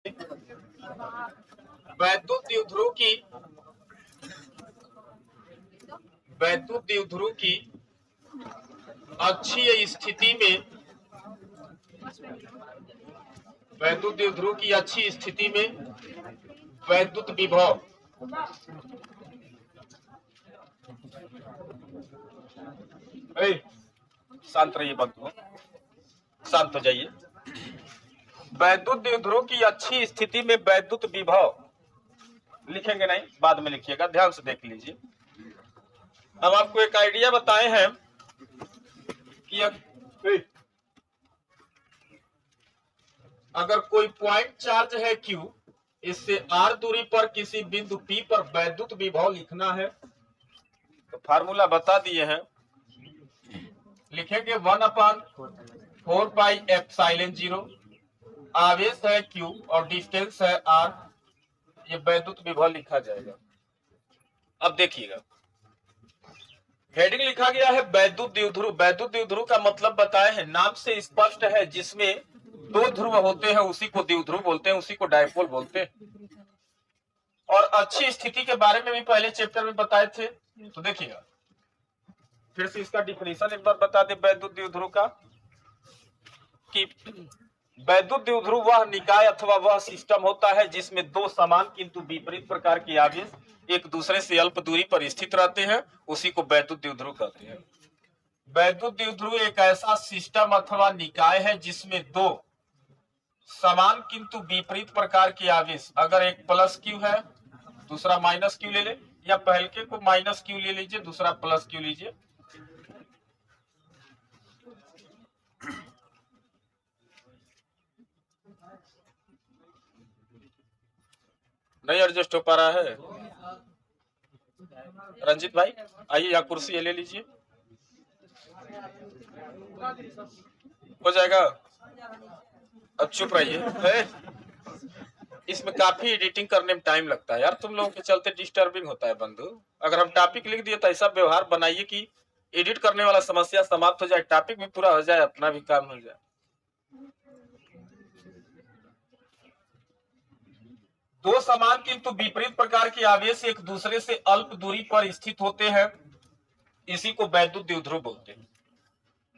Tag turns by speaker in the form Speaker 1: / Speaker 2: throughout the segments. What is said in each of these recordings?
Speaker 1: वैद्युत द्विध्रुव की अक्षीय स्थिति में वैद्युत विभव शांत रहिए, बंधु शांत हो जाइए। वैद्युत द्विध्रुव की अच्छी स्थिति में वैद्युत विभव लिखेंगे नहीं, बाद में लिखिएगा, ध्यान से देख लीजिए। अब आपको एक आइडिया बताए हैं कि अगर कोई पॉइंट चार्ज है Q, इससे R दूरी पर किसी बिंदु P पर वैद्युत विभव लिखना है तो फार्मूला बता दिए हैं, लिखेंगे 1/4πε0। आवेश है Q और डिस्टेंस है R, ये वैद्युत विभव लिखा जाएगा। अब देखिएगा, हेडिंग लिखा गया है वैद्युत द्विध्रुव। वैद्युत द्विध्रुव का मतलब बताए हैं, नाम से स्पष्ट है, जिसमें दो ध्रुव होते हैं उसी को द्विध्रुव बोलते हैं, उसी को डायपोल बोलते हैं। और अच्छी स्थिति के बारे में भी पहले चैप्टर में बताए थे, तो देखिएगा फिर से इसका डिफिनेशन एक बार बता दे वैद्युत द्विध्रुव का, कि वैद्युत द्विध्रुव वह निकाय अथवा वह सिस्टम होता है जिसमें दो समान किंतु विपरीत प्रकार के आवेश एक दूसरे से अल्प दूरी पर स्थित रहते हैं, उसी को वैद्युत द्विध्रुव कहते हैं। वैद्युत द्विध्रुव एक ऐसा सिस्टम अथवा निकाय है जिसमें दो समान किंतु विपरीत प्रकार के आवेश, अगर एक प्लस Q है दूसरा माइनस Q ले ले, या पहले को माइनस Q ले लीजिए दूसरा प्लस Q लीजिए, नहीं एडजस्ट हो पा रहा है। रंजित भाई आइए, यहाँ कुर्सी ये ले लीजिए, हो जाएगा। अब चुप रहिए, इसमें काफी एडिटिंग करने में टाइम लगता है यार, तुम लोगों के चलते डिस्टर्बिंग होता है बंधु। अगर हम टॉपिक लिख दिए तो ऐसा व्यवहार बनाइए कि एडिट करने वाला समस्या समाप्त हो जाए, टॉपिक भी पूरा हो जाए, अपना भी काम मिल जाए। दो समान किंतु विपरीत प्रकार के आवेश एक दूसरे से अल्प दूरी पर स्थित होते हैं, इसी को वैद्युत द्विध्रुव बोलते हैं।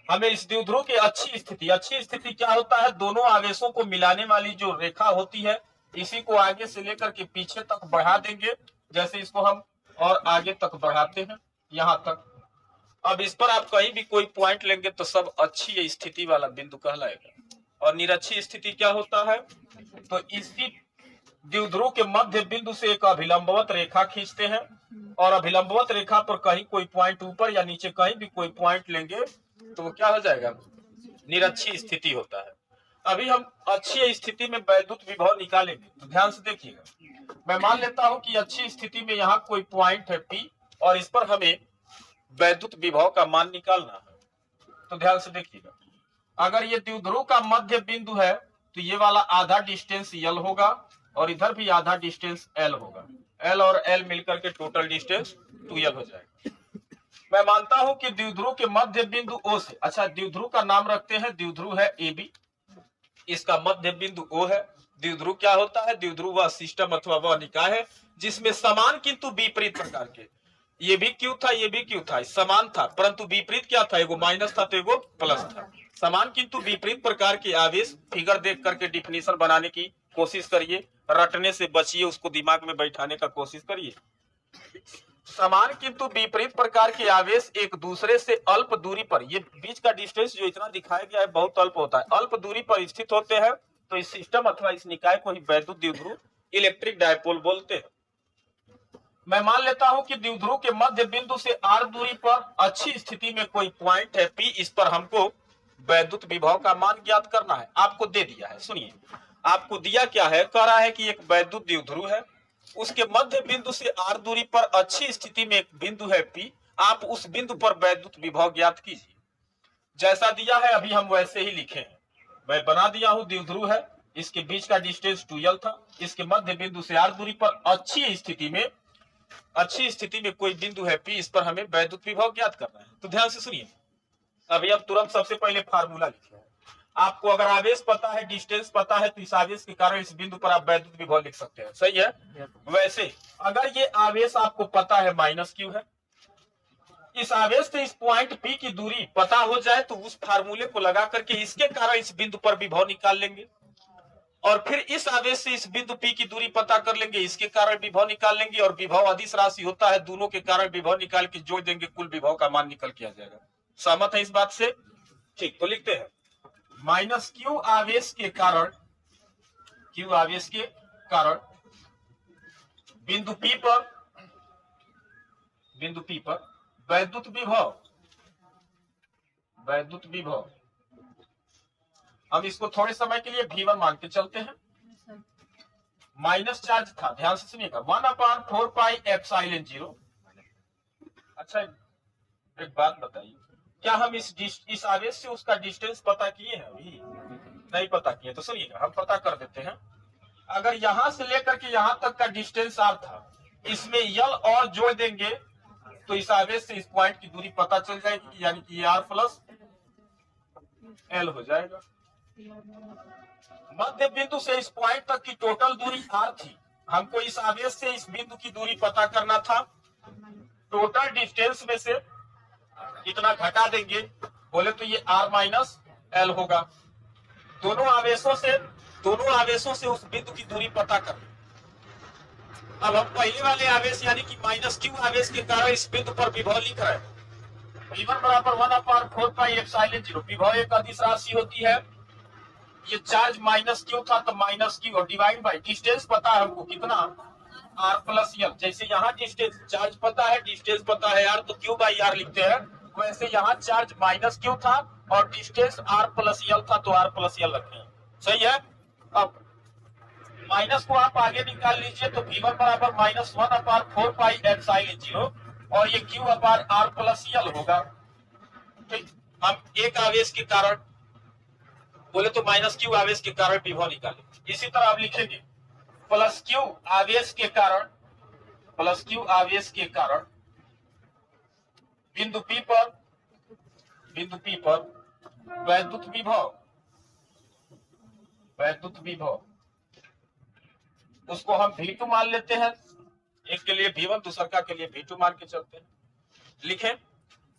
Speaker 1: हमें इस द्विध्रुव की अच्छी स्थिति क्या होता है, दोनों आवेशों को मिलाने वाली जो रेखा होती है, इसी को आगे से लेकर के पीछे तक बढ़ा देंगे, जैसे इसको हम और आगे तक बढ़ाते हैं यहां तक। अब इस पर आप कहीं भी कोई पॉइंट लेंगे तो सब अच्छी स्थिति वाला बिंदु कहलाएगा। और निरक्षी स्थिति क्या होता है, तो इसी द्विध्रुव के मध्य बिंदु से एक अभिलंबवत रेखा खींचते हैं, और अभिलंबवत रेखा पर कहीं कोई पॉइंट ऊपर या नीचे कहीं भी कोई पॉइंट लेंगे तो वो क्या हो जाएगा, निरक्षी स्थिति होता है। अभी हम अच्छी स्थिति में वैद्युत विभव निकालेंगे, तो ध्यान से देखिएगा। मैं मान लेता हूं कि अच्छी स्थिति में यहाँ कोई पॉइंट है P और इस पर हमें वैद्युत विभव का मान निकालना है, तो ध्यान से देखिएगा। अगर ये द्विध्रुव का मध्य बिंदु है तो ये वाला आधा डिस्टेंस L होगा और इधर भी आधा डिस्टेंस L होगा, L और L मिलकर के टोटल डिस्टेंस 2L हो जाएगा। मैं मानता हूं कि द्विध्रुव के मध्य बिंदु O से, अच्छा द्विध्रुव का नाम रखते हैं, द्विध्रुव है AB, इसका मध्य बिंदु O है। द्विध्रुव क्या होता है, द्विध्रुव वह सिस्टम अथवा वह निकाय है जिसमें समान किंतु विपरीत प्रकार के, ये भी Q था ये भी Q था, समान था परंतु विपरीत क्या था, एगो माइनस था तो एगो प्लस था। समान किंतु विपरीत प्रकार के आवेश, फिगर देख करके डिफिनेशन बनाने की कोशिश करिए, रटने से बचिए, उसको दिमाग में बैठाने का कोशिश करिए। समान किंतु विपरीत प्रकार के आवेश एक दूसरे से अल्प दूरी पर, ये बीच का डिस्टेंस जो इतना दिखाया गया है बहुत अल्प होता है, अल्प दूरी पर स्थित होते हैं, तो इस सिस्टम अथवा इस निकाय को ही वैद्युत द्विध्रुव इलेक्ट्रिक डायपोल बोलते हैं। मैं मान लेता हूं कि द्विध्रुव के मध्य बिंदु से R दूरी पर अच्छी स्थिति में कोई पॉइंट है P, इस पर हमको वैद्युत विभव का मान ज्ञात करना है। आपको दे दिया है, सुनिए आपको दिया क्या है, कह रहा है कि एक वैद्युत द्विध्रुव है, उसके मध्य बिंदु से R दूरी पर अच्छी स्थिति में एक बिंदु है P, आप उस बिंदु पर वैद्युत विभव ज्ञात कीजिए। जैसा दिया है अभी हम वैसे ही लिखे हैं, मैं बना दिया हूं, द्विध्रुव है, इसके बीच का डिस्टेंस 2L था, इसके मध्य बिंदु से R दूरी पर अच्छी स्थिति में कोई बिंदु है P, इस पर हमें वैद्युत विभव ज्ञात करना है। तो ध्यान से सुनिए, अभी हम तुरंत सबसे पहले फार्मूला लिखे हैं। आपको अगर आवेश पता है, डिस्टेंस पता है, तो इस आवेश के कारण इस बिंदु पर आप वैद्युत विभव लिख सकते हैं। सही है। वैसे अगर ये आवेश आपको पता है माइनस क्यू है, इस आवेश से इस पॉइंट पी की दूरी पता हो जाए तो उस फार्मूले को लगा करके इसके कारण इस बिंदु पर विभव निकाल लेंगे, और फिर इस आवेश से इस बिंदु पी की दूरी पता कर लेंगे, इसके कारण विभव निकाल लेंगे, और विभव अदिश राशि होता है, दोनों के कारण विभव निकाल के जोड़ देंगे, कुल विभव का मान निकल के आ जाएगा। सहमत है इस बात से? ठीक, तो लिखते हैं माइनस क्यू आवेश के कारण, क्यू आवेश के कारण बिंदु पी पर वैद्युत विभव हम इसको थोड़े समय के लिए V1 मान के चलते हैं। माइनस चार्ज था, ध्यान से सुनिएगा, 1/4 पाई एप्सिलॉन 0। अच्छा एक बात बताइए, क्या हम इस आवेश से उसका डिस्टेंस पता किए हैं? अभी नहीं पता किए, तो सुनिएगा हम पता कर देते हैं। अगर यहां से लेकर के यहां तक का डिस्टेंस r था, इसमें यल और जोड़ देंगे तो इस आवेश से इस पॉइंट की दूरी पता चल जाएगी, यानी कि r प्लस l हो जाएगा। मध्य बिंदु से इस पॉइंट तक की टोटल दूरी r थी, हमको इस आवेश से इस बिंदु की दूरी पता करना था। टोटल डिस्टेंस में से इतना घटा देंगे, बोले तो ये r माइनस l होगा। दोनों आवेशों से उस बिंदु की दूरी पता कर। अब हम पहले वाले आवेश यानी कि माइनस क्यू आवेश के कारण इस बिंदु पर विभव लिख रहे हैं। V1 बराबर 1/4 पाई एप्सिलॉन 0। विभव एक अदिश राशि होती है, ये चार्ज माइनस क्यू था तो माइनस क्यू, और डिवाइड बाई डिस्टेंस पता है हमको कितना, r प्लस l। जैसे यहाँ डिस्टेंस चार्ज पता है, डिस्टेंस पता है r, तो q बाई r लिखते हैं। वैसे यहाँ चार्ज माइनस क्यू था और डिस्टेंस r प्लस l था, तो r प्लस l रखे हैं। सही है। अब माइनस को आप आगे निकाल लीजिए, तो V1 बराबर माइनस 1/4 पाई एप्सिलॉन 0, और ये q अपार r प्लस l होगा। ठीक, हम एक आवेश के कारण बोले तो माइनस क्यू आवेश के कारण विभव निकाले। इसी तरह आप लिखेंगे प्लस क्यू आवेश के कारण, प्लस क्यू आवेश के कारण बिंदु P पर वैद्युत विभव, उसको हम V2 मान लेते हैं। एक के लिए V1, दूसरा के लिए V2 मान के चलते हैं। लिखें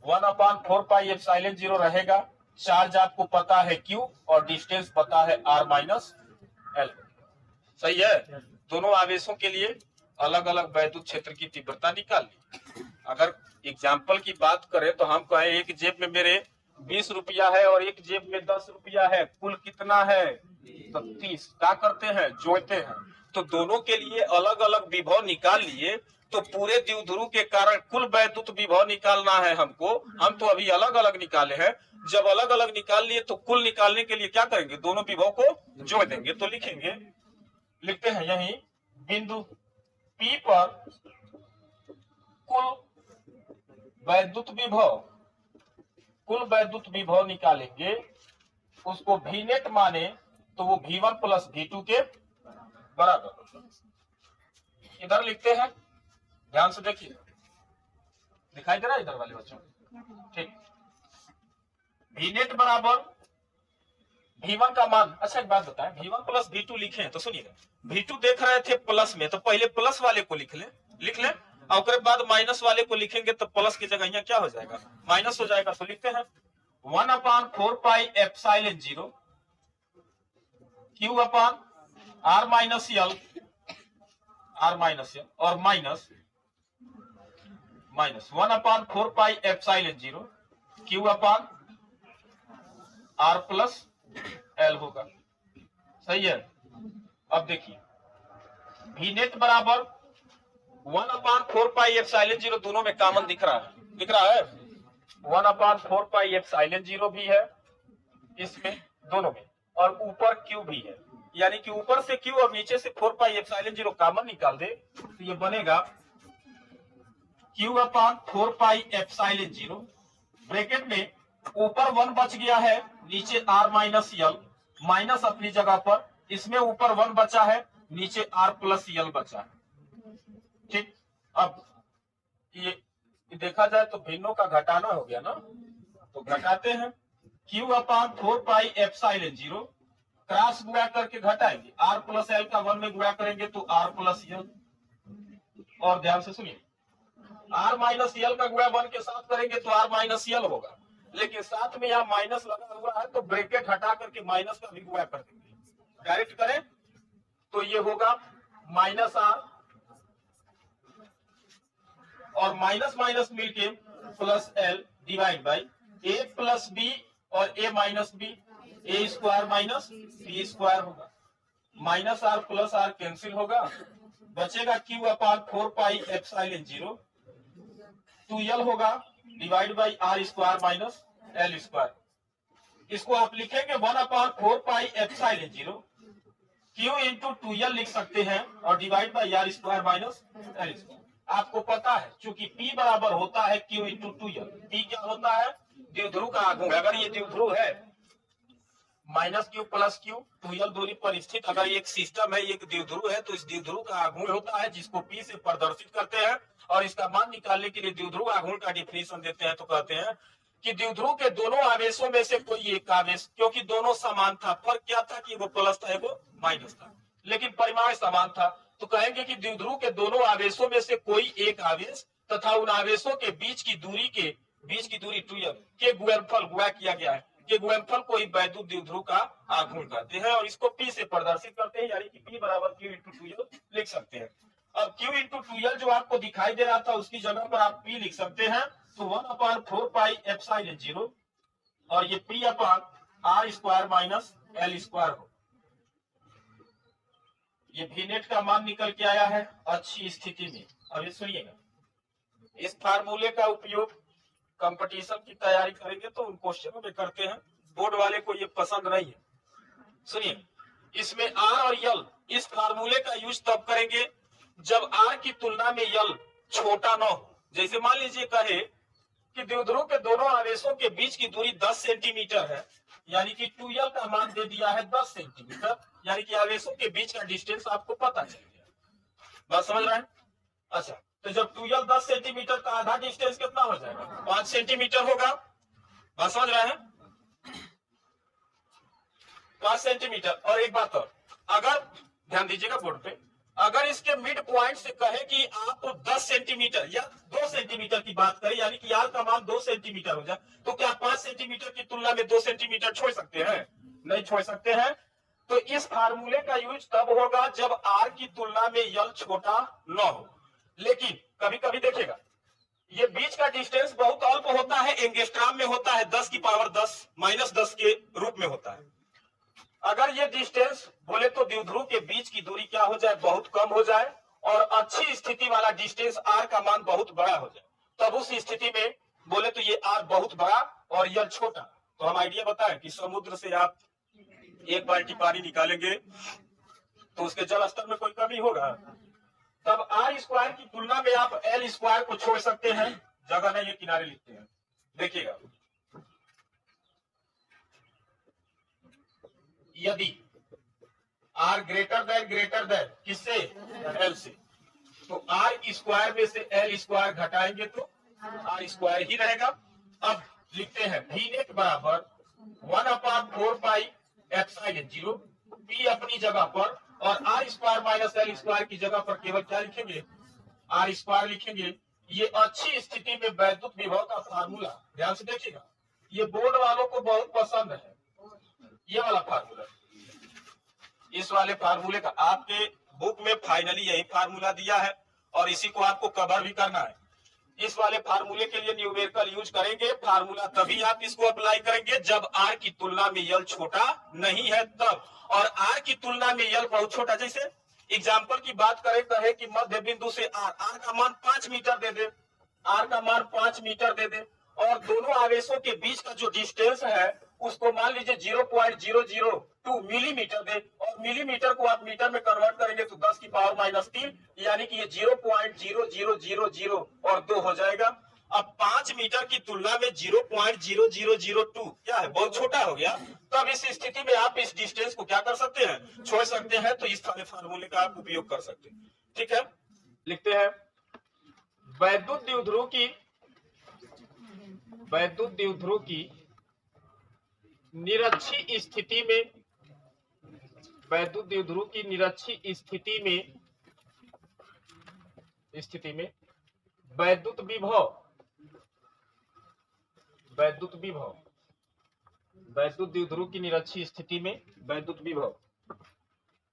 Speaker 1: 1/4 पाई एप्सिलॉन 0 रहेगा। चार्ज आपको पता है Q और डिस्टेंस पता है R माइनस L। सही है। दोनों आवेशों के लिए अलग अलग वैद्युत क्षेत्र की तीव्रता निकाल ली। अगर एग्जाम्पल की बात करें तो हम कहें एक जेब में मेरे 20 रुपया है और एक जेब में 10 रुपया है, कुल कितना है? तो 30। क्या करते हैं? जोड़ते हैं। तो दोनों के लिए अलग अलग विभव निकाल लिए, तो पूरे द्विध्रुव के कारण कुल वैद्युत विभव निकालना है हमको। हम तो अभी अलग अलग निकाले हैं। जब अलग अलग निकाल लिए तो कुल निकालने के लिए क्या करेंगे? दोनों विभव को जोड़ देंगे। तो लिखेंगे, लिखते हैं यही बिंदु P पर कुल वैद्युत विभव निकालेंगे, उसको V नेट माने तो वो V1 प्लस V2 के बराबर। इधर लिखते हैं, ध्यान से देखिए, दिखाई दे रहा है इधर वाले बच्चों? ठीक, V नेट बराबर V1 का मान। अच्छा एक बात बताएं, V1 प्लस V2 लिखे तो सुनिएगा, V2 देख रहे थे प्लस में, तो पहले प्लस वाले को लिख लें, और उसके बाद माइनस वाले को लिखेंगे तो प्लस की जगह यहाँ क्या हो जाएगा? माइनस हो जाएगा। तो लिखते हैं 1/4 पाई एप्सिलॉन 0 Q अपान R माइनस L और माइनस 1/4 पाई एप्सिलॉन 0 Q अपान R प्लस L होगा। सही है। अब देखिए V नेट बराबर 1/4 पाई एप्सिलॉन 0, दोनों में कॉमन दिख रहा है 1/4 पाई एप्सिलॉन 0 भी है इसमें, दोनों में, और ऊपर Q भी है, यानी कि ऊपर से Q और नीचे से 4 पाई एप्सिलॉन 0 कॉमन निकाल दे तो ये बनेगा Q/4 पाई एप्सिलॉन 0। ब्रैकेट में ऊपर 1 बच गया है, नीचे R माइनस L, माइनस अपनी जगह पर, इसमें ऊपर 1 बचा है, नीचे R प्लस L बचा है। ठीक, अब ये देखा जाए तो भिन्नों का घटाना हो गया ना, तो घटाते हैं। क्यू अपान 4 पाई एप्सिलॉन 0 क्रॉस गुणा करके घटाएंगे, आर प्लस एल का 1 में गुणा करेंगे तो आर प्लस एल, और ध्यान से सुनिए, आर माइनस यल का गुणा 1 के साथ करेंगे तो आर माइनस यल होगा, लेकिन साथ में यहाँ माइनस लगा हुआ है तो ब्रैकेट हटा करके माइनस का भी गुणा कर देंगे। डायरेक्ट करें तो ये होगा माइनस आर और माइनस माइनस मिलके plus L divide by A plus B और A minus B, A square minus B square होगा, minus R plus R cancel होगा, बचेगा क्यू अपान 4 पाई एप्सिलॉन 0 2l होगा divide by R square minus L square. इसको आप लिखेंगे 1 upon 4 pi epsilon 0 Q into 2l लिख सकते हैं और divide by R square minus L square. आपको पता है चूंकि P बराबर होता है Q इंटू 2l, P क्या होता है, द्विध्रुव का आघूर्ण। अगर ये द्विध्रुव है minus Q plus Q 2l दूरी पर स्थित, अगर एक सिस्टम है, एक द्विध्रुव है, तो इस द्विध्रुव का आघूर्ण होता है जिसको P से प्रदर्शित करते हैं, और इसका मान निकालने के लिए द्विध्रुव आघूर्ण का डिफिनेशन देते हैं तो कहते हैं कि द्विध्रुव के दोनों आवेशों में से कोई एक आवेश, क्योंकि दोनों समान था, फर्क क्या था कि वो प्लस था वो माइनस था, लेकिन परिमाण समान था, तो कहेंगे कि द्विध्रुव के दोनों आवेशों में से कोई एक आवेश तथा उन आवेशों के बीच की दूरी 2l के गुणनफल गुणा किया गया है, के गुणनफल को ही वैद्युत द्विध्रुव का आघूर्ण कहते हैं, और इसको P से प्रदर्शित करते हैं, यानी कि P बराबर Q इंटू 2l लिख सकते हैं। अब Q इंटू 2l जो आपको दिखाई दे रहा था उसकी जगह पर आप P लिख सकते हैं, तो 1 अपान 4 पाई एप्सिलॉन 0 और ये P upon R square minus L square हो। ये भी नेट का मान निकल के आया है अच्छी स्थिति में। अब ये सुनिएगा, इस फार्मूले का उपयोग कंपटीशन की तैयारी करेंगे तो उन क्वेश्चनों में करते हैं, बोर्ड वाले को ये पसंद नहीं है। सुनिए, इसमें आर और यल, इस फार्मूले का यूज तब करेंगे जब आर की तुलना में यल छोटा न हो। जैसे मान लीजिए कहे कि द्विध्रुव के दोनों आवेशों के बीच की दूरी 10 सेंटीमीटर है, यानी कि 2l का मान दे दिया है 10 सेंटीमीटर, यानी कि आवेशों के बीच का डिस्टेंस आपको पता चल गया। बात समझ रहे हैं? अच्छा, तो जब 2l 10 सेंटीमीटर का आधा डिस्टेंस कितना हो जाएगा, 5 सेंटीमीटर होगा। बात समझ रहे हैं? 5 सेंटीमीटर। और एक बात और, अगर ध्यान दीजिएगा बोर्ड पे, अगर इसके मिड पॉइंट से कहे कि आप 10 सेंटीमीटर या 2 सेंटीमीटर की बात करें, यानी कि आर का मान 2 सेंटीमीटर हो जाए, तो क्या 5 सेंटीमीटर की तुलना में 2 सेंटीमीटर छोड़ सकते हैं? नहीं छोड़ सकते हैं। तो इस फार्मूले का यूज तब होगा जब आर की तुलना में यल छोटा न हो। लेकिन कभी कभी देखिएगा, ये बीच का डिस्टेंस बहुत अल्प होता है, एंगस्ट्रॉम में होता है, 10 की पावर 10 माइनस 10 के रूप में होता है। अगर ये डिस्टेंस बोले तो द्विध्रुव के बीच की दूरी क्या हो जाए, बहुत कम हो जाए, और अच्छी स्थिति वाला डिस्टेंस आर का मान बहुत बड़ा हो जाए, तब उस स्थिति में बोले तो ये आर बहुत बड़ा और यल छोटा। तो हम आइडिया बताएं कि समुद्र से आप एक बाल्टी पानी निकालेंगे तो उसके जल स्तर में कोई कमी होगा, तब आर स्क्वायर की तुलना में आप एल स्क्वायर को छोड़ सकते हैं, जगह नहीं है किनारे लिखते हैं। देखिएगा, यदि आर ग्रेटर देन किससे, एल से, तो आर स्क्वायर में से एल स्क्वायर घटाएंगे तो आर स्क्वायर ही रहेगा। अब लिखते हैं भी नेट बराबर 1 अपान 4 पाई एप्सिलॉन 0 पी अपनी जगह पर, और R square minus L square की जगह पर केवल क्या लिखेंगे, आर स्क्वायर लिखेंगे। ये अच्छी स्थिति में वैद्युत विभव का फार्मूला, ध्यान से देखिएगा, ये बोर्ड वालों को बहुत पसंद है, ये वाला फार्मूला। इस वाले फार्मूले का आपके बुक में फाइनली यही फार्मूला दिया है और इसी को आपको कवर भी करना है। इस वाले फार्मूले के लिए न्यूमेरिकल यूज करेंगे, फार्मूला तभी आप इसको अप्लाई करेंगे जब आर की तुलना में यल छोटा नहीं है तब, और आर की तुलना में यल बहुत छोटा। जैसे एग्जाम्पल की बात करें, कहे कि मध्य बिंदु से आर का मान 5 मीटर दे दे, आर का मान 5 मीटर दे दे, और दोनों आवेशों के बीच का जो डिस्टेंस है उसको मान लीजिए 0.002 मिलीमीटर दे, और मिलीमीटर को आप मीटर में कन्वर्ट करेंगे तो 10 की पावर माइनस 3, यानी कि ये 0.0000 और 2 हो जाएगा। अब 5 मीटर की तुलना में 0.0002 क्या है, बहुत छोटा हो गया। तब इस स्थिति में आप इस डिस्टेंस को क्या कर सकते हैं, छोड़ सकते हैं। तो इस वाले फार्मूले का आप उपयोग कर सकते हैं। ठीक है, लिखते हैं वैद्युत द्विध्रुव की निरक्षी स्थिति में, वैद्युत द्विध्रुव की निरक्षी स्थिति में वैद्युत विभव वैद्युत द्विध्रुव की निरक्षी स्थिति में वैद्युत विभव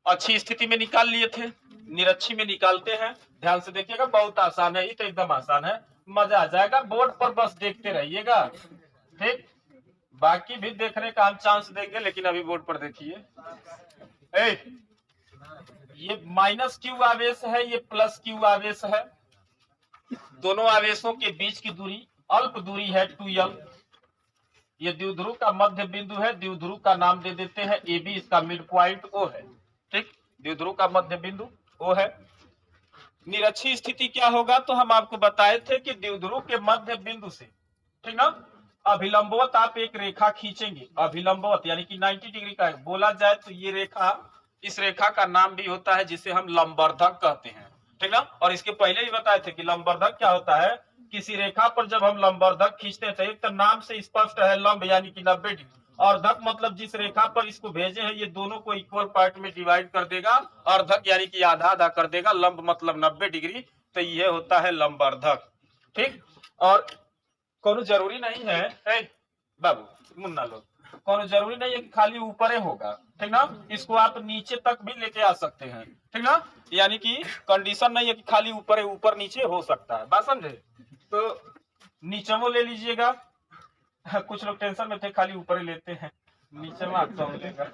Speaker 1: अच्छी स्थिति में निकाल लिए थे, निरक्षी में निकालते हैं। ध्यान से देखिएगा, बहुत आसान है, ये तो एकदम आसान है, मजा आ जाएगा। बोर्ड पर बस देखते रहिएगा, ठीक। बाकी भी देखने का हम चांस देंगे, लेकिन अभी बोर्ड पर देखिए। ये माइनस क्यू आवेश है, ये प्लस क्यू आवेश है। दोनों आवेशों के बीच की दूरी अल्प दूरी है 2l। ये द्विध्रुव का मध्य बिंदु है, द्विध्रुव का नाम दे देते हैं AB, इसका मिड पॉइंट O है, ठीक। द्विध्रुव का मध्य बिंदु O है। निरक्षी स्थिति क्या होगा, तो हम आपको बताए थे कि द्विध्रुव के मध्य बिंदु से, ठीक ना, अभिलंबवत आप एक रेखा खींचेंगे, अभिलंबवत यानी कि 90 डिग्री का बोला जाए तो ये रेखा, इस रेखा का नाम भी होता है जिसे हम लंबवर्धक कहते हैं, ठीक ना। और इसके पहले भी बताए थे कि लंबवर्धक क्या होता है, किसी रेखा पर जब हम लंबवर्धक खींचते हैं तो एक तो नाम से स्पष्ट है लंब यानी कि 90 डिग्री, और धक मतलब जिस रेखा पर इसको भेजे हैं ये दोनों को इक्वल पार्ट में डिवाइड कर देगा, और धक यानी कि आधा आधा कर देगा, लंब मतलब 90 डिग्री, तो ये होता है लंबवर्धक, ठीक। और कोनो जरूरी नहीं है बाबू मुन्ना लोग, कोनो जरूरी नहीं है कि खाली ऊपर होगा, ठीक ना, इसको आप नीचे तक भी लेके आ सकते हैं, ठीक ना। यानी कि कंडीशन नहीं है कि खाली ऊपर नीचे हो सकता है, बात समझे। तो नीचे वो ले लीजिएगा, कुछ लोग टेंशन में थे खाली ऊपर लेते हैं, नीचे में आपका मिलेगा।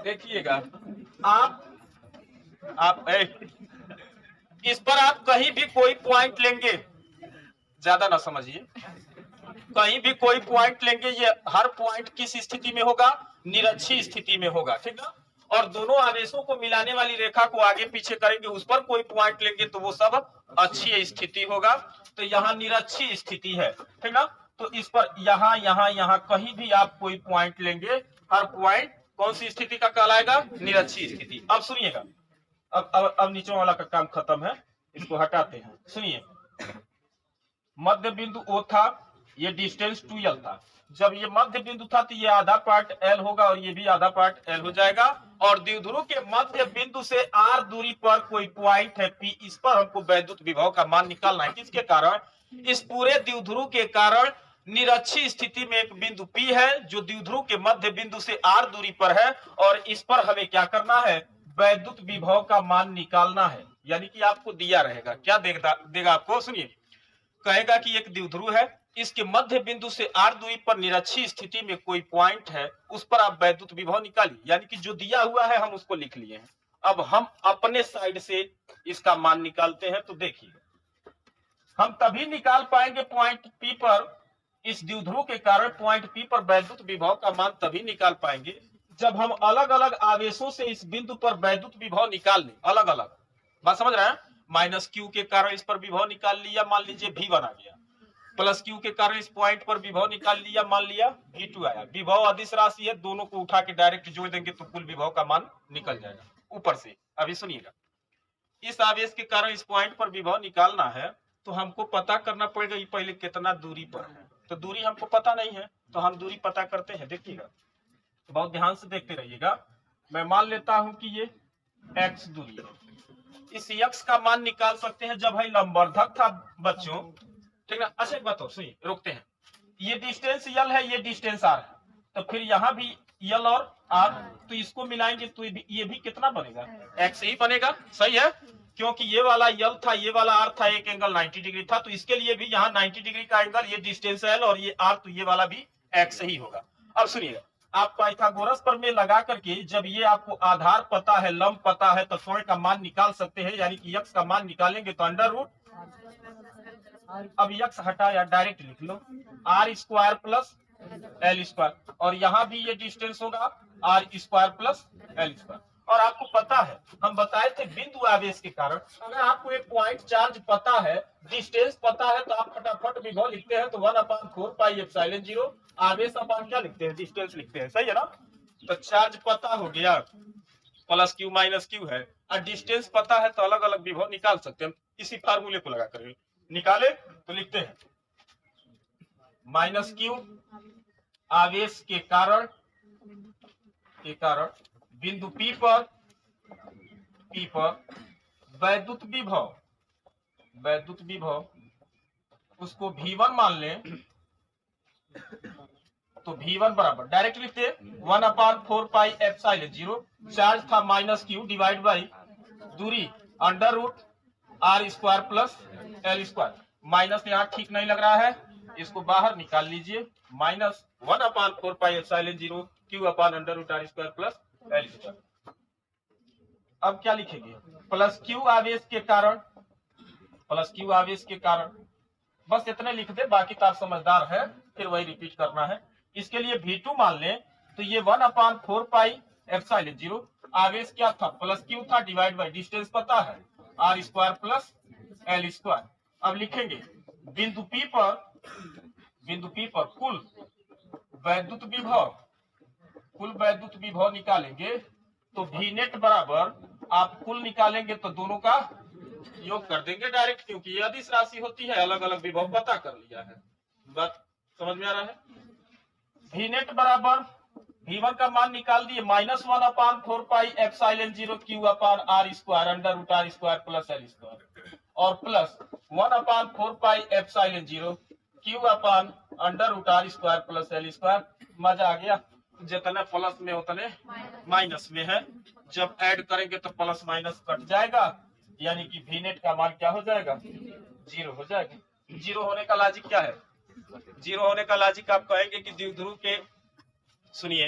Speaker 1: देखिएगा आप इस पर आप कहीं भी कोई पॉइंट लेंगे, ज्यादा ना समझिए, कहीं भी कोई पॉइंट लेंगे, ये हर पॉइंट किस स्थिति में होगा, निरक्षी स्थिति में होगा, ठीक ना। और दोनों आवेशों को मिलाने वाली रेखा को आगे पीछे करेंगे, उस पर कोई पॉइंट लेंगे तो वो सब अच्छी स्थिति होगा। तो यहाँ निरक्षी स्थिति है, ठीक ना। तो इस पर यहाँ यहाँ यहाँ कहीं भी आप कोई पॉइंट लेंगे, हर पॉइंट कौन सी स्थिति का कहलाएगा, निरक्षी स्थिति। अब सुनिएगा, अब नीचे वाला का काम खत्म है, इसको हटाते हैं। सुनिए, मध्य बिंदु O था, ये डिस्टेंस 2l था। जब ये मध्य बिंदु था तो ये आधा पार्ट L होगा और ये भी आधा पार्ट L हो जाएगा। और द्विध्रुव के मध्य बिंदु से R दूरी पर कोई पॉइंट है P, इस पर हमको वैद्युत विभव का मान निकालना है। किसके कारण, इस पूरे द्विध्रुव के कारण निरक्षी स्थिति में एक बिंदु P है जो द्विध्रुव के मध्य बिंदु से R दूरी पर है, और इस पर हमें क्या करना है, वैद्युत विभव का मान निकालना है। यानी कि आपको दिया रहेगा, क्या देगा आपको, सुनिए, कहेगा कि एक द्विध्रुव है, इसके मध्य बिंदु से R दूरी पर निरक्षी स्थिति में कोई पॉइंट है, उस पर आप वैद्युत विभव निकालिए। यानी कि जो दिया हुआ है हम उसको लिख लिए हैं, अब हम अपने साइड से इसका मान निकालते हैं। तो देखिए, हम तभी निकाल पाएंगे पॉइंट P पर, इस द्विध्रुव के कारण पॉइंट P पर वैद्युत विभव का मान तभी निकाल पाएंगे जब हम अलग अलग आवेशों से इस बिंदु पर वैद्युत विभव निकाल लें, अलग अलग। बात समझ रहे हैं, माइनस क्यू के कारण इस पर विभव निकाल लिया, मान लीजिए V1 आ गया, प्लस क्यू के कारण इस पॉइंट पर विभव निकाल लिया, मान लिया V2 आया। विभव अदिश राशि है, दोनों को उठा के डायरेक्ट जोड़ देंगे तो कुल विभव का मान निकल जाएगा ऊपर से। अभी सुनिएगा, इस आवेश के कारण इस पॉइंट पर विभव निकालना है तो हमको पता करना पड़ेगा ये पहले कितना दूरी पर है। तो दूरी हमको पता नहीं है तो हम दूरी पता करते हैं। देखिएगा, बहुत ध्यान से देखते रहिएगा। मैं मान लेता हूं कि ये x दूरी है, इस x का मान निकाल सकते हैं जब भाई लंबवर्धक था बच्चों, ठीक ना। अच्छा एक बात और सुनिए, रोकते हैं, ये डिस्टेंस L है, ये डिस्टेंस R है, तो फिर यहाँ भी L और R, तो इसको मिलाएंगे तो ये भी कितना बनेगा, x ही बनेगा, सही है। क्योंकि ये वाला L था, ये वाला R था, एक एंगल 90 डिग्री था, तो इसके लिए भी यहाँ 90 डिग्री का एंगल, ये डिस्टेंस L और ये R, तो ये वाला भी x ही होगा। अब सुनिएगा, आप पाइथागोरस प्रमेय लगा करके जब ये आपको आधार पता है, लंब पता है, तो कोण का मान निकाल सकते हैं। यानी कि x का मान निकालेंगे तो अंडर रूट, अब x हटाया डायरेक्ट लिख लो, r square plus l square, और यहाँ भी ये डिस्टेंस होगा r square plus l square. और आपको पता है, हम बताए थे बिंदु आवेश के कारण अगर आपको एक पॉइंट चार्ज पता है, डिस्टेंस पता है, तो आप फटाफट विभव लिखते हैं तो 1/4 पाई एप्सिलॉन 0 आवेश अपान क्या लिखते हैं, डिस्टेंस लिखते हैं, सही है ना। तो चार्ज पता हो गया, प्लस क्यू माइनस क्यू है, और डिस्टेंस पता है तो अलग अलग विभव निकाल सकते हैं। इसी फार्मूले को लगा कर निकाले तो लिखते हैं माइनस क्यू आवेश के कारण के कारण बिंदु P पर वैद्युत विभव उसको V1 मान लें, तो V1 बराबर डायरेक्ट लिखते 1/4πε0, चार्ज था -q डिवाइड बाई दूरी √r² प्लस l²। माइनस यहाँ ठीक नहीं लग रहा है, इसको बाहर निकाल लीजिए। -1/4πε0 q/√r² प्लस l²। अब क्या लिखेंगे? प्लस q आवेश के कारण बस इतने लिख दे, बाकी तो आप समझदार है, फिर वही रिपीट करना है। इसके लिए V2 मान लें, तो ये 1/4πε0 आवेश क्या था? प्लस q था डिवाइड बाई डिस्टेंस पता है r² प्लस l²। अब लिखेंगे बिंदु P पर कुल वैद्युत विभव निकालेंगे, तो V नेट बराबर आप कुल निकालेंगे तो दोनों का योग कर देंगे डायरेक्ट, क्योंकि ये अदिश राशि होती है, अलग अलग विभव पता कर लिया है। बात समझ में आ रहा है? V नेट बराबर V1 का मान निकाल दिए -1/4πε0 q/r² प्लस l² और प्लस 1/4πε0 q/√r² प्लस l²। मजा आ गया, जितने प्लस में उतने माइनस में है, जब ऐड करेंगे तो प्लस माइनस कट जाएगा, यानी कि V नेट का मान क्या हो जाएगा? 0 हो जाएगा। 0 होने का लॉजिक क्या है? 0 होने का लॉजिक आप कहेंगे कि द्विध्रुव के, सुनिए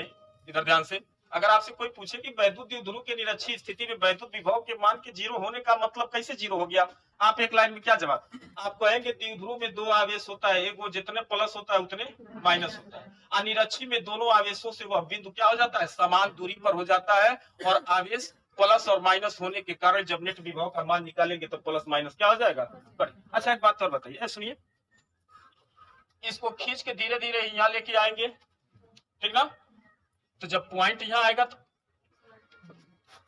Speaker 1: इधर ध्यान से, अगर आपसे कोई पूछे कि वैद्युत द्विध्रुव के निरक्षीय स्थिति में वैद्युत विभव के मान के 0 होने का मतलब कैसे 0 हो गया, आप एक लाइन में क्या जवाब? आप कहेंगे द्विध्रुव में दो आवेश होता है, एक वो जितने प्लस होता है उतने माइनस होता है, और निरक्षीय में दोनों आवेशों से वह बिंदु क्या हो जाता है? समान दूरी पर हो जाता है, और आवेश प्लस और माइनस होने के कारण जब नेट विभव का मान निकालेंगे तो प्लस माइनस क्या हो जाएगा? अच्छा एक बात और बताइए, सुनिए, इसको खींच के धीरे धीरे यहाँ लेके आएंगे, ठीक ना? तो जब पॉइंट यहाँ आएगा, तो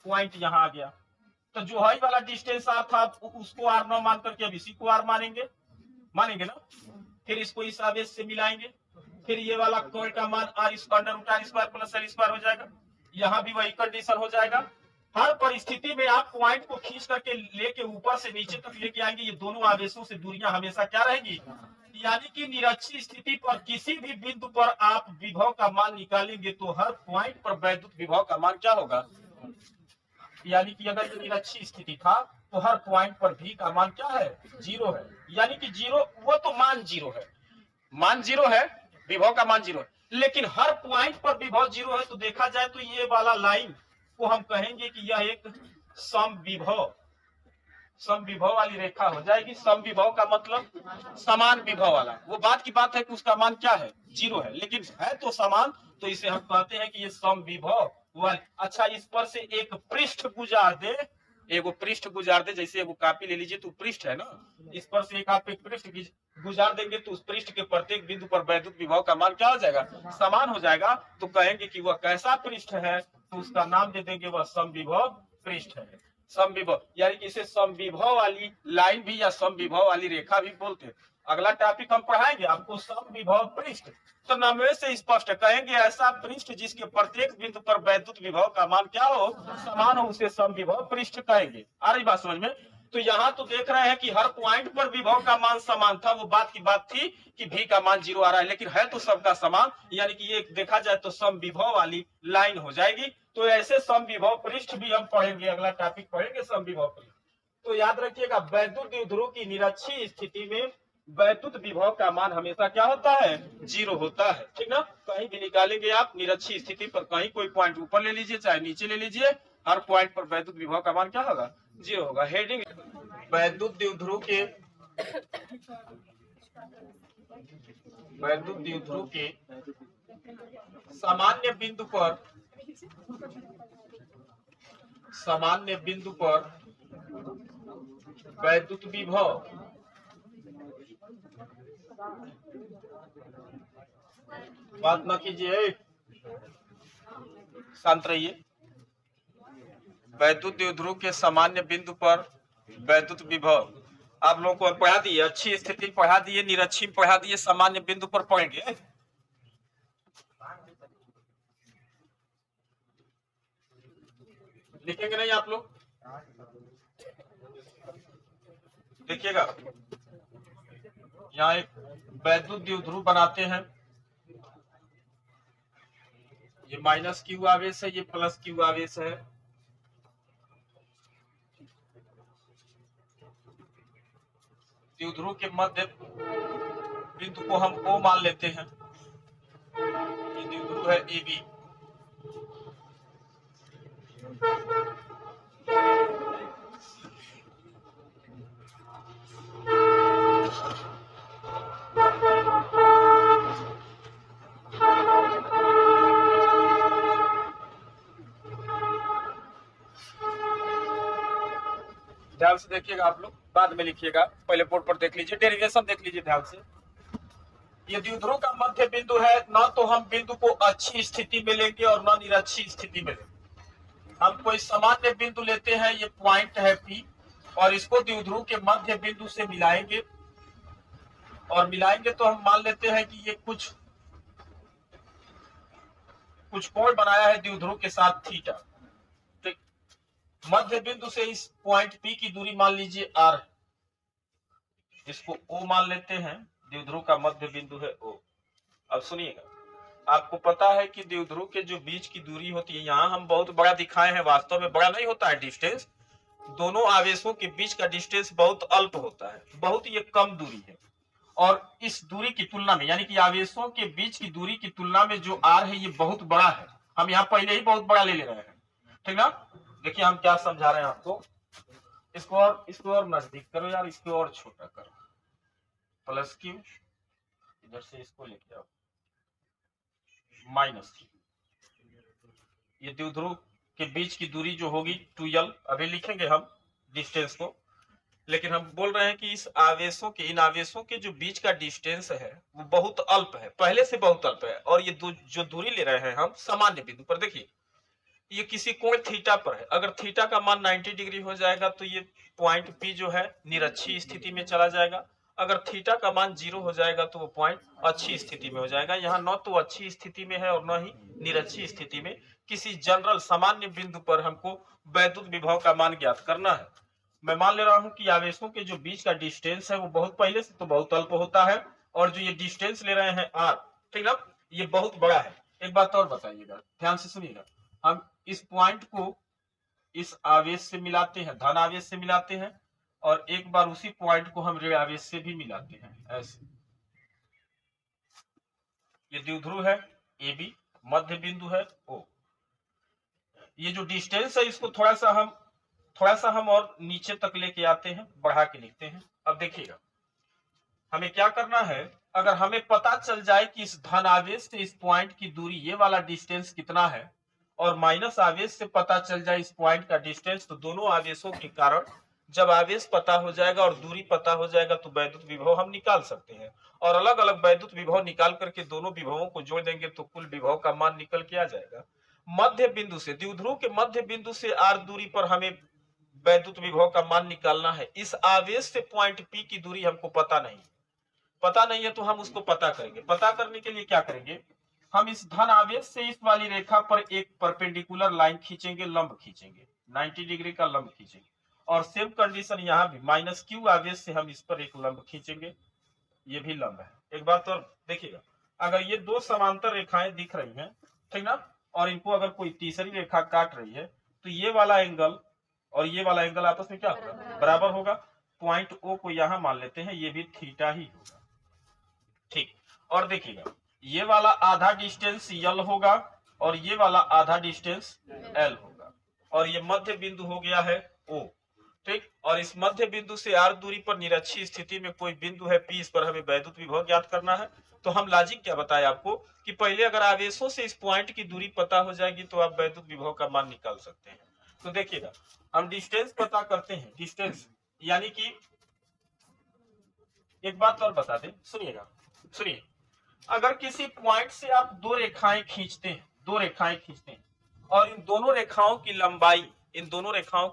Speaker 1: पॉइंट यहाँ आ गया, तो जो हाई वाला डिस्टेंस आर था उसको R न मान करके अब इसी को R मानेंगे ना। फिर इसको इस आवेश से मिलाएंगे, फिर ये वाला कोण का मान r² प्लस l² हो जाएगा। यहाँ भी वही कंडीशन हो जाएगा। हर परिस्थिति में आप पॉइंट को खींच करके लेके ऊपर से नीचे तक लेके आएंगे, ये दोनों आवेशों से दूरियां हमेशा क्या रहेगी? यानी कि निरक्षीय स्थिति पर किसी भी बिंदु पर आप विभव का मान निकालेंगे तो हर पॉइंट पर वैद्युत विभव का मान क्या होगा? यानी कि अगर ये निरक्षीय स्थिति था तो हर पॉइंट पर V का मान क्या है? 0 है। यानी कि 0 वो तो मान 0 है, विभव का मान 0 है, लेकिन हर पॉइंट पर विभव 0 है, तो देखा जाए तो ये वाला लाइन को हम कहेंगे कि यह एक समविभव वाली रेखा हो जाएगी। समविभव का मतलब समान विभव वाला। वो बात की बात है कि उसका मान क्या है? 0 है, लेकिन है तो समान, तो इसे हम कहते हैं कि ये समविभव वाली। अच्छा, इस पर से एक पृष्ठ गुजार दे, जैसे एगो कॉपी ले लीजिए तो पृष्ठ है ना, इस पर से एक आप एक पृष्ठ गुजार देंगे तो उस पृष्ठ के प्रत्येक बिंदु पर वैद्युत विभव का मान क्या हो जाएगा? समान हो जाएगा। तो कहेंगे कि वह कैसा पृष्ठ है, तो उसका नाम दे देंगे वह समविभव पृष्ठ है। समविभव यानी कि इसे समविभव वाली लाइन भी या समविभव वाली रेखा भी बोलते हैं। अगला टॉपिक हम पढ़ाएंगे आपको समविभव पृष्ठ। तो नाम से स्पष्ट कहेंगे ऐसा पृष्ठ जिसके प्रत्येक बिंदु पर वैद्युत विभव का मान क्या हो? समान हो, उसे समविभव पृष्ठ कहेंगे। आ रही बात समझ में? तो यहाँ तो देख रहे हैं कि हर पॉइंट पर विभव का मान समान था, वो बात की बात थी कि V का मान 0 आ रहा है, लेकिन है तो सबका समान, यानी कि ये देखा जाए तो समविभव वाली लाइन हो जाएगी। तो ऐसे समविभव पृष्ठ भी हम पढ़ेंगे, अगला टॉपिक पढ़ेंगे समविभव पृष्ठ। तो याद रखिएगा, वैद्युत द्विध्रुव की निरक्षीय स्थिति में वैद्युत विभव का मान हमेशा क्या होता है? 0 होता है, ठीक ना? कहीं भी निकालेंगे आप निरक्षीय स्थिति पर, कहीं कोई पॉइंट ऊपर ले लीजिए चाहे नीचे ले लीजिए, हर पॉइंट पर वैद्युत विभव का मान क्या होगा? 0 होगा। हेडिंग वैद्युत द्विध्रुव के सामान्य बिंदु पर वैद्युत विभव बात न कीजिए, शांत रहिए। वैद्युत द्विध्रुव के सामान्य बिंदु पर वैद्युत विभव आप लोगों को पढ़ा दिए, अच्छी स्थिति पढ़ा दिए, निरक्षीय पढ़ा दिए, सामान्य बिंदु पर पढ़ेंगे। लिखेंगे नहीं आप लोग? देखिएगा, यहाँ एक वैद्युत द्विध्रुव बनाते हैं। ये माइनस क्यू आवेश है, ये प्लस क्यू आवेश है। द्विध्रुव के मध्य बिंदु को हम O मान लेते हैं। ये द्विध्रुव है AB। ध्यान से देखिएगा आप लोग, बाद में लिखिएगा, पहले बोर्ड पर देख लीजिए, डेरिवेशन देख लीजिए ध्यान से। ये द्विध्रुव का मध्य बिंदु है, न तो हम बिंदु को अच्छी स्थिति में लेंगे और न निरक्षी स्थिति में लेंगे। हम कोई सामान्य बिंदु लेते हैं, ये पॉइंट है P, और इसको द्विध्रुव के मध्य बिंदु से मिलाएंगे, और मिलाएंगे तो हम मान लेते हैं कि ये कुछ कोण बनाया है द्विध्रुव के साथ थीटा। ठीक, मध्य बिंदु से इस पॉइंट P की दूरी मान लीजिए R, इसको O मान लेते हैं। द्विध्रुव का मध्य बिंदु है O। अब सुनिएगा, आपको पता है कि द्विध्रुव के जो बीच की दूरी होती है, यहाँ हम बहुत बड़ा दिखाए हैं, वास्तव में बड़ा नहीं होता है डिस्टेंस। दोनों आवेशों के बीच का डिस्टेंस बहुत अल्प होता है, बहुत ये कम दूरी है। और इस दूरी की तुलना में, यानी कि आवेशों के बीच की दूरी की तुलना में जो R है, ये बहुत बड़ा है। हम यहाँ पहले ही बहुत बड़ा ले रहे हैं, ठीक ना। देखिए हम क्या समझा रहे हैं आपको, इसको और नजदीक करो यार, इसको और छोटा करो, प्लस क्यू, इधर से इसको लेके आओ, माइनस क्यू। ये द्विध्रुव के बीच की दूरी जो होगी 2L, अभी लिखेंगे हम डिस्टेंस को, लेकिन हम बोल रहे हैं कि इन आवेशों के जो बीच का डिस्टेंस है वो बहुत अल्प है, पहले से बहुत अल्प है। और ये जो दूरी ले रहे हैं हम सामान्य बिंदु पर, देखिए ये किसी कोण थीटा पर है। अगर थीटा का मान 90 डिग्री हो जाएगा तो ये पॉइंट P जो है निरक्षी स्थिति में चला जाएगा। अगर थीटा का मान 0 हो जाएगा तो वो पॉइंट अच्छी स्थिति में हो जाएगा। यहाँ न तो अच्छी स्थिति में है और न ही निरक्षी स्थिति में। किसी जनरल सामान्य बिंदु पर हमको वैद्युत विभव का मान ज्ञात करना है। मैं मान ले रहा हूं कि आवेशों के जो बीच का डिस्टेंस है वो बहुत पहले से तो बहुत अल्प होता है, और जो ये डिस्टेंस ले रहे हैं R, ठीक ना, ये बहुत बड़ा है। एक बात और बताइएगा, ध्यान से सुनिएगा, हम इस पॉइंट को इस आवेश से मिलाते हैं, धन आवेश से मिलाते हैं, और एक बार उसी पॉइंट को हम ऋण आवेश से भी मिलाते हैं, ऐसे। ये द्विध्रुव है AB, मध्य बिंदु है O। ये जो डिस्टेंस है इसको थोड़ा सा हम और नीचे तक लेके आते हैं, बढ़ा के लिखते हैं। अब देखिएगा हमें क्या करना है, अगर हमें पता चल जाए कि इस धन आवेश से इस पॉइंट की दूरी, ये वाला डिस्टेंस कितना है, और माइनस आवेश से पता चल जाए इस पॉइंट का डिस्टेंस, तो दोनों आवेशों के कारण जब आवेश पता हो जाएगा और दूरी पता हो जाएगा तो वैद्युत विभव हम निकाल सकते हैं। और अलग अलग वैद्युत विभव निकाल करके दोनों विभवों को जोड़ देंगे तो कुल विभव का मान निकल के आ जाएगा। मध्य बिंदु से, द्विध्रुव के मध्य बिंदु से R दूरी पर हमें वैद्युत विभव का मान निकालना है। इस आवेश से पॉइंट P की दूरी हमको पता नहीं है तो हम उसको पता करेंगे। पता करने के लिए क्या करेंगे, हम इस धन आवेश से इस वाली रेखा पर एक परपेंडिकुलर लाइन खींचेंगे, लंब खींचेंगे, 90 डिग्री का लंब खींचेंगे। और सेम कंडीशन यहाँ भी माइनस क्यू आवेश से हम इस पर एक लंब खींचेंगे, ये भी लंब है। एक बात और देखिएगा, अगर ये दो समांतर रेखाएं दिख रही हैं, ठीक ना, और इनको अगर कोई तीसरी रेखा काट रही है तो ये वाला एंगल और ये वाला एंगल आपस में क्या होगा, बराबर होगा। पॉइंट O को यहां मान लेते हैं, ये भी थीटा ही होगा, ठीक। और देखिएगा ये वाला आधा डिस्टेंस L होगा और ये वाला आधा डिस्टेंस L होगा, और ये मध्य बिंदु हो गया है O, ठीक। और इस मध्य बिंदु से R दूरी पर निरक्षी स्थिति में कोई बिंदु है P, इस पर हमें वैद्युत विभव ज्ञात करना है। तो हम लॉजिक क्या बताए आपको कि पहले अगर आवेशों से इस पॉइंट की दूरी पता हो जाएगी तो आप वैद्युत विभव का मान निकाल सकते हैं। तो देखिएगा हम डिस्टेंस पता करते हैं, डिस्टेंस यानी कि एक बात और बता दें, सुनिएगा, सुनिए, अगर किसी पॉइंट से आप दो रेखाएं खींचते हैं और इन दोनों रेखाओं की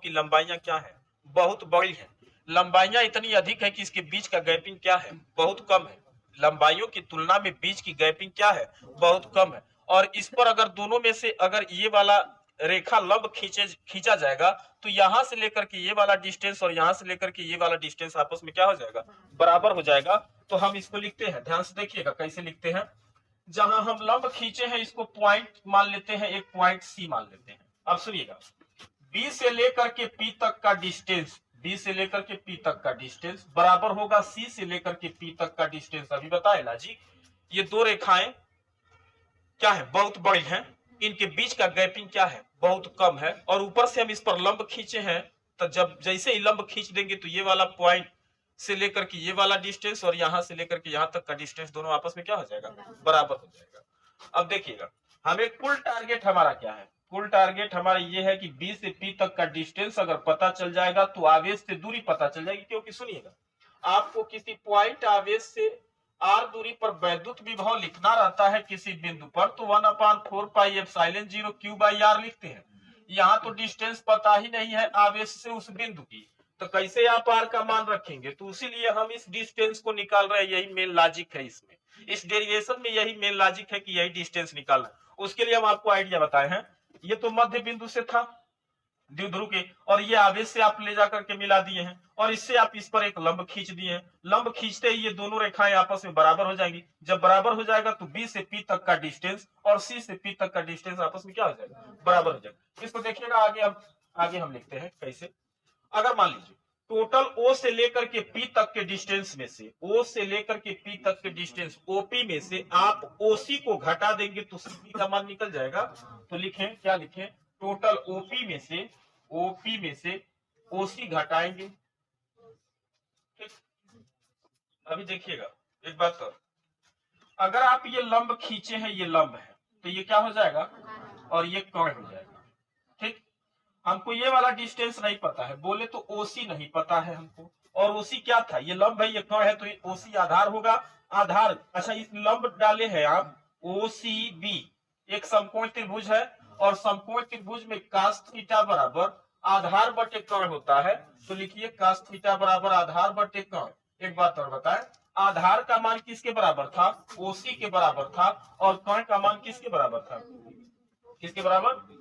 Speaker 1: लंबाइयां क्या है, बहुत बड़ी है। लंबाइयां इतनी अधिक है कि इसके बीच का गैपिंग क्या है, बहुत कम है। लंबाइयों की तुलना में बीच की गैपिंग क्या है, बहुत कम है। और इस पर अगर दोनों में से अगर ये वाला रेखा लंब खींचा जाएगा तो यहां से लेकर के ये वाला डिस्टेंस और यहां से लेकर के ये वाला डिस्टेंस आपस में क्या हो जाएगा, बराबर हो जाएगा। तो हम इसको लिखते हैं, ध्यान से देखिएगा कैसे लिखते हैं। जहां हम लंब खींचे हैं इसको पॉइंट मान लेते हैं, एक पॉइंट सी मान लेते हैं। अब सुनिएगा, बी से लेकर के पी तक का डिस्टेंस, बी से लेकर के पी तक का डिस्टेंस बराबर होगा सी से लेकर के पी तक का डिस्टेंस। अभी बताए ना जी, ये दो रेखाएं क्या है, बहुत बड़ी हैं, इनके बीच का गैपिंग क्या है, बहुत कम है। और ऊपर से हम इस पर लंब खींचे हैं, तो जब जैसे ही लंब खींच देंगे तो ये वाला पॉइंट से लेकर के ये वाला डिस्टेंस और यहां से लेकर के यहां तक का डिस्टेंस दोनों आपस में क्या हो जाएगा, बराबर हो जाएगा। अब देखिएगा, हमें कुल टारगेट हमारा क्या है, कुल टारगेट हमारा ये है कि बी से पी तक का डिस्टेंस अगर पता चल जाएगा तो आवेश से दूरी पता चल जाएगी। क्योंकि सुनिएगा, आपको किसी पॉइंट आवेश से आर दूरी पर वैद्युत विभव लिखना रहता है किसी बिंदु पर, तो 1/4πε0 Q/r लिखते हैं। यहाँ तो डिस्टेंस पता ही नहीं है आवेश से उस बिंदु की, तो कैसे आप आर का मान रखेंगे। तो इसीलिए हम इस डिस्टेंस को निकाल रहे हैं, यही मेन लॉजिक है इसमें, इस डेरिवेशन में यही मेन लॉजिक है कि यही डिस्टेंस निकालना है। उसके लिए हम आपको आइडिया बताए हैं, ये तो मध्य बिंदु से था द्विध्रुव के, और ये आवेश से आप ले जाकर के मिला दिए हैं, और इससे आप इस पर एक लंब खींच दिए हैं। लंब खींचते ही ये दोनों रेखाएं आपस में बराबर हो जाएंगी। जब बराबर हो जाएगा तो बी से पी तक का डिस्टेंस और सी से पी तक का डिस्टेंस आपस में क्या हो जाएगा, बराबर हो जाएगा। इसको देखिएगा, आगे हम लिखते हैं कैसे। अगर मान लीजिए टोटल ओ से लेकर के पी तक के डिस्टेंस में से, ओ से लेकर के पी तक के डिस्टेंस ओपी में से आप ओसी को घटा देंगे तो सीपी का मान निकल जाएगा। तो लिखें, क्या लिखें, टोटल ओपी में से ओसी घटाएंगे। ठीक, अभी देखिएगा एक बात और, अगर आप ये लंब खींचे हैं, ये लंब है, तो ये क्या हो जाएगा, और ये कर्ण हो जाएगा। ठीक, हमको ये वाला डिस्टेंस नहीं पता है, बोले तो ओसी नहीं पता है हमको, और ओसी क्या था, ये लंब है, ये कर्ण है, तो ये ओसी आधार होगा। आधार, अच्छा इस लंब डाले हैं आप ओसीबी, एक समकोण त्रिभुज है, और समकोण त्रिभुज में कास थीटा बराबर आधार बटे कर्ण होता है। तो लिखिए कास थीटा बराबर आधार बटे कर्ण। एक बात और बताएं, आधार का मान किसके बराबर था, ओसी के बराबर था, और कर्ण का मान किसके बराबर था, किसके बराबर,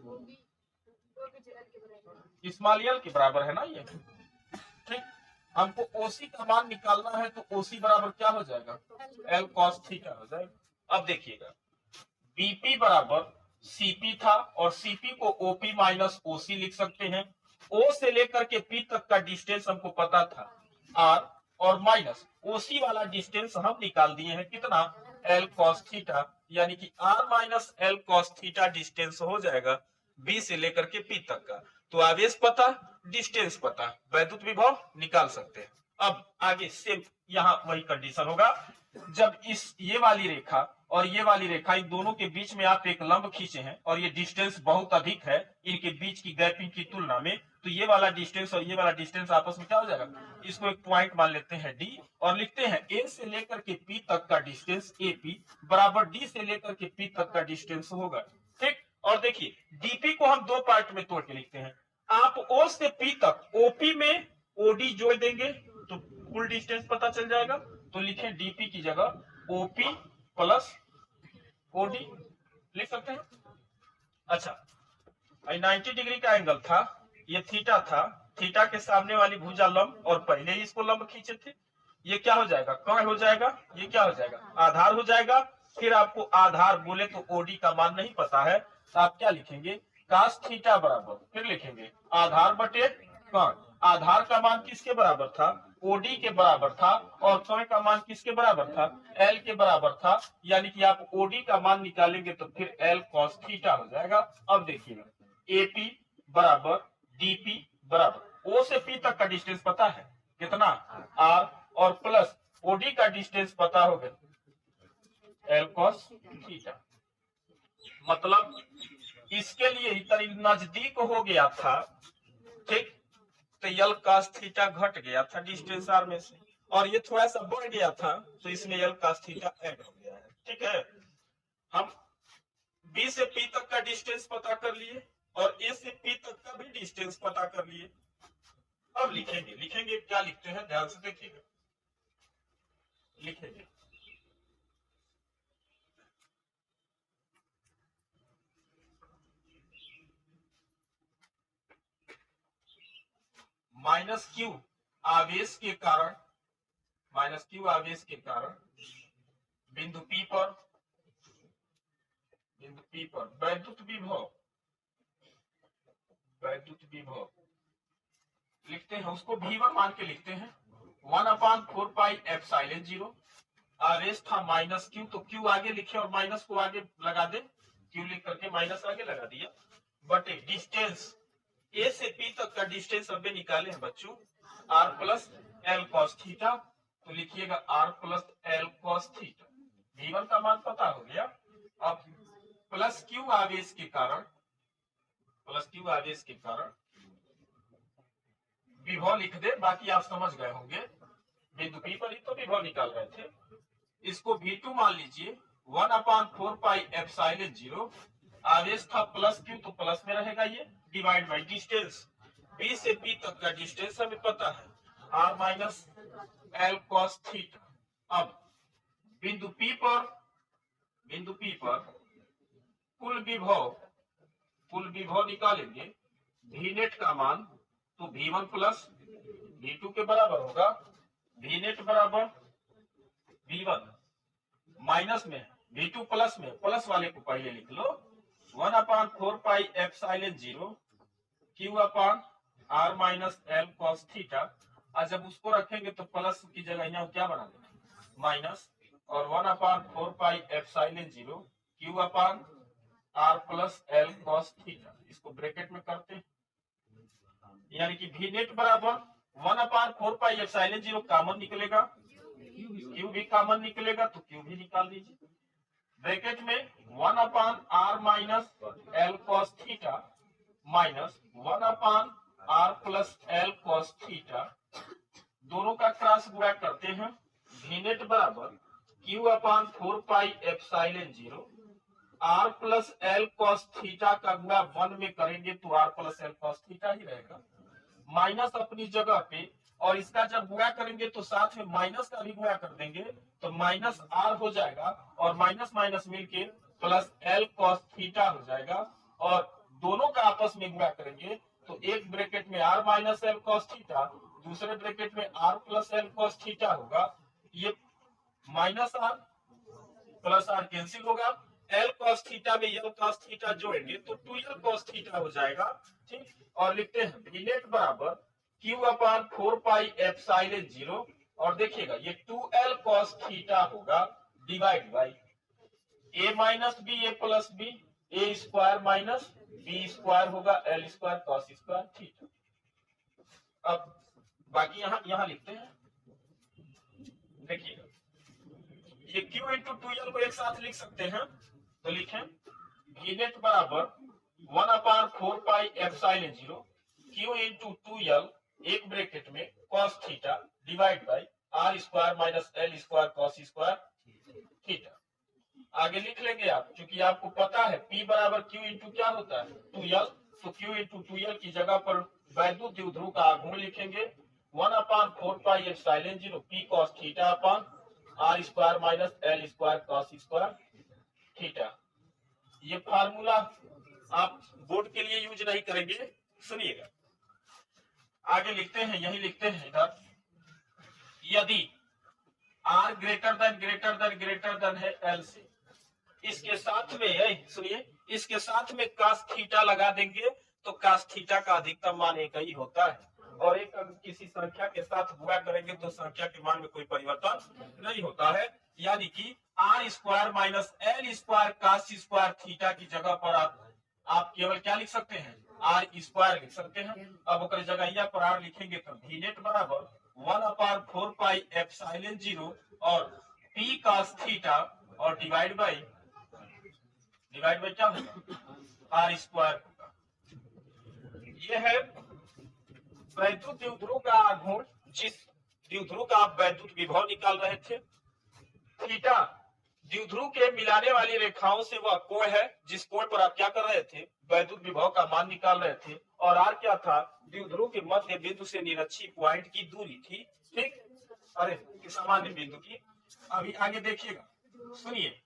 Speaker 1: इस्माइलियल के बराबर है ना ये। ठीक, हमको ओसी का मान निकालना है, तो ओसी बराबर क्या हो जाएगा, एल कॉस थीटा हो जाएगा। अब देखिएगा, बीपी बराबर सीपी था, और सीपी को ओपी माइनस ओसी लिख सकते हैं। ओ से लेकर के पी तक का डिस्टेंस हमको पता था आर, और माइनस ओसी वाला डिस्टेंस हम निकाल दिए हैं कितना, एल कॉस थीटा, यानी कि R minus L cos theta distance हो जाएगा बी से लेकर के पी तक का। तो आवेश पता, डिस्टेंस पता, वैद्युत विभव निकाल सकते हैं। अब आगे सेम यहाँ वही कंडीशन होगा, जब इस ये वाली रेखा और ये वाली रेखा, इन दोनों के बीच में आप एक लंब खींचे हैं, और ये डिस्टेंस बहुत अधिक है इनके बीच की गैपिंग की तुलना में, तो ये वाला डिस्टेंस और ये वाला डिस्टेंस आपस में क्या हो जाएगा, इसको एक पॉइंट मान लेते हैं डी, और लिखते हैं ए से लेकर के पी तक का डिस्टेंस एपी बराबर डी से लेकर के पी तक का डिस्टेंस होगा। ठीक, और देखिए डीपी को हम दो पार्ट में तोड़ के लिखते हैं। आप ओ से पी तक ओपी में ओडी जोड़ देंगे तो कुल डिस्टेंस पता चल जाएगा। तो लिखें डीपी की जगह ओपी प्लस ओडी लिख सकते हैं। अच्छा, 90 डिग्री का एंगल था, ये थीटा था, थीटा के सामने वाली भुजा लंब, और पहले ही इसको लंब खींचे थे, ये क्या हो जाएगा, कर्ण हो जाएगा, ये क्या हो जाएगा, आधार हो जाएगा। फिर आपको आधार बोले तो ओडी का मान नहीं पता है, तो आप क्या लिखेंगे, कास थीटा बराबर, फिर लिखेंगे आधार बटे कर्ण। आधार का मान किसके बराबर था, ओडी के बराबर था, और कर्ण का मान किसके बराबर था, एल के बराबर था, यानी कि आप ओडी का मान निकालेंगे तो फिर एल कॉस थीटा हो जाएगा। अब देखिएगा, एपी बराबर डीपी बराबर, ओ से पी तक का डिस्टेंस पता है कितना, आर, और प्लस ओडी का डिस्टेंस पता होगा एल कॉस थीटा। मतलब इसके लिए इतनी नजदीक हो गया था, ठीक, तो एल कॉस थीटा घट गया था डिस्टेंस आर में से, और ये थोड़ा सा बढ़ गया था, तो इसमें एल कॉस थीटा ऐड हो गया है। ठीक है, हम बी से पी तक का डिस्टेंस पता कर लिए, और ए से पी तक का भी डिस्टेंस पता कर लिए। अब लिखेंगे क्या लिखते हैं, ध्यान से देखिएगा, लिखेंगे माइनस क्यू आवेश के कारण, माइनस क्यू आवेश के कारण बिंदु P पर वैद्युत विभव, वैद्युत विभव लिखते हैं, उसको V1 मान के लिखते हैं 1/4 पाई एप्सिलॉन 0। आवेश था माइनस क्यू, तो क्यू आगे लिखे और माइनस को आगे लगा दे, क्यू लिख करके माइनस आगे लगा दिया, बट डिस्टेंस ए से पी तक का डिस्टेंस अभी निकाले हैं बच्चों, r plus L cos theta, तो लिखिएगा r plus L cos theta. V1 का मान पता हो गया। अब प्लस क्यू आवेश के कारण, प्लस क्यू आवेश के कारण विभव लिख दे, बाकी आप समझ गए होंगे, बिंदु P पर ही तो विभव निकाल रहे थे। इसको V2 मान लीजिए 1/4 पाई एप्सिलॉन 0। आवेश था प्लस क्यू, तो प्लस में रहेगा ये, डिवाइड बाई डिस्टेंस B से P तक का डिस्टेंस हमें पता है r minus L cos theta. अब बिंदु P पर कुल विभव निकालेंगे, V नेट का मान तो V1 प्लस V2 के बराबर होगा। V नेट बराबर V1 माइनस में V2 प्लस में, प्लस वाले को पहले लिख लो 1/4 पाई एप्सिलॉन 0 Q अपान r minus L cos theta. और जब उसको रखेंगे तो प्लस की जगह यहाँ क्या बना देंगे माइनस, और 1/4 पाई एप्सिलॉन 0 Q अपान r plus L cos theta. इसको ब्रैकेट में करते हैं, यानी कि V नेट बराबर 1/4 पाई एप्सिलॉन 0 कॉमन निकलेगा, Q भी कॉमन निकलेगा, तो Q भी निकाल दीजिए। ब्रैकेट में 1/r minus L cos theta minus 1/r plus L cos theta, दोनों का क्रॉस गुणा करते हैं। V नेट बराबर Q/4 pi epsilon 0 r plus L cos theta का गुणा 1 में करेंगे तो r plus L cos theta ही रहेगा, माइनस अपनी जगह पे, और इसका जब गुणा करेंगे तो साथ में माइनस का भी गुणा कर देंगे, तो माइनस r हो जाएगा, और माइनस माइनस मिलके प्लस एल कॉस थीटा हो जाएगा, और दोनों का आपस में गुणा करेंगे तो एक ब्रैकेट में r minus L cos theta, दूसरे ब्रैकेट में r plus L cos theta होगा। ये minus r plus r cancel होगा, एल कॉस थीटा में एल कॉस थीटा जोड़ेंगे तो 2l कॉस थीटा हो जाएगा, ठीक। और लिखते हैं V नेट बराबर Q/4 पाई एप्सिलॉन 0, और देखिएगा ये 2l कॉस थीटा होगा divide by a minus B A plus B, A square minus B square होगा L square cos square theta. अब बाकी यहाँ लिखते हैं, देखिएगा ये Q इंटू 2l को एक साथ लिख सकते हैं, तो लिखें V नेट बराबर 1/4 पाई एप्सिलॉन 0 Q इंटू 2l एक ब्रैकेट में cos theta divide by r square minus L square cos square theta. आगे लिख लेंगे आप, क्योंकि आपको पता है P बराबर Q इंटू क्या होता है 2l, तो Q इंटू 2l की जगह पर वैद्युत द्विध्रुव का आघूर्ण लिखेंगे 1/4 पाई epsilon 0 P cos theta upon r square minus L square cos square theta. ये फार्मूला आप बोर्ड के लिए यूज नहीं करेंगे, सुनिएगा। आगे लिखते हैं, यही लिखते हैं इधर, यदि r ग्रेटर देन है l से, इसके साथ में सुनिए, इसके साथ में cos थीटा लगा देंगे तो cos थीटा का अधिकतम मान एक ही होता है, और एक किसी संख्या के साथ गुणा करेंगे तो संख्या के मान में कोई परिवर्तन नहीं होता है, यानी कि r square minus L square cos square theta की जगह पर आप केवल क्या लिख सकते हैं r स्क्वायर लिख सकते हैं। अब ओकर जगह यहाँ पर r लिखेंगे तो V नेट बराबर 1/4 पाई एप्सिलॉन 0 और P cos थीटा, और डिवाइड बाई क्या होगा r स्क्वायर होगा। ये है वैद्युत द्विध्रुव का आघूर्ण, जिस द्विध्रुव का आप वैद्युत विभव निकाल रहे थे। थीटा द्विध्रुव के मिलाने वाली रेखाओं से वह कोण है जिस कोण पर आप क्या कर रहे थे वैद्युत विभव का मान निकाल रहे थे, और r क्या था द्विध्रुव के मध्य बिंदु से निरक्षी पॉइंट की दूरी थी, ठीक, अरे सामान्य बिंदु की। अभी आगे देखिएगा, सुनिए,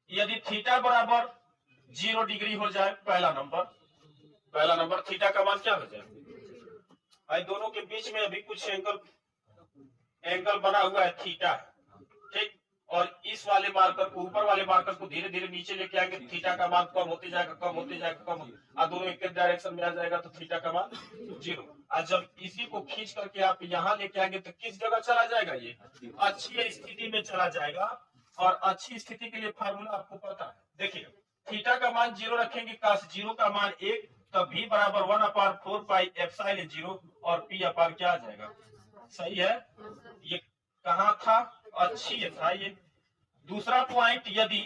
Speaker 1: यदि थीटा बराबर 0 डिग्री हो जाए, पहला नंबर थीटा का मान क्या हो जाए भाई दोनों के बीच में अभी कुछ एंगल बना हुआ है थीटा, ठीक। और इस वाले मार्कर को, ऊपर वाले मार्कर को धीरे धीरे नीचे लेके आएंगे, थीटा का मान कम होते जाएगा, कम होते जाएगा, कम और दोनों एक डायरेक्शन में आ जाएगा तो थीटा का मान 0। और जब इसी को खींच करके आप यहाँ लेके आएंगे तो किस जगह चला जाएगा, ये अच्छी स्थिति में चला जाएगा। और अच्छी स्थिति के लिए फार्मूला आपको पता है, देखिए थीटा का मान 0 रखेंगे, cos 0 का मान 1, तब v बराबर 1/4 पाई एप्सिलॉन 0 और p अपार क्या आ जाएगा, सही है। ये कहाँ था, अच्छी था ये। दूसरा पॉइंट, यदि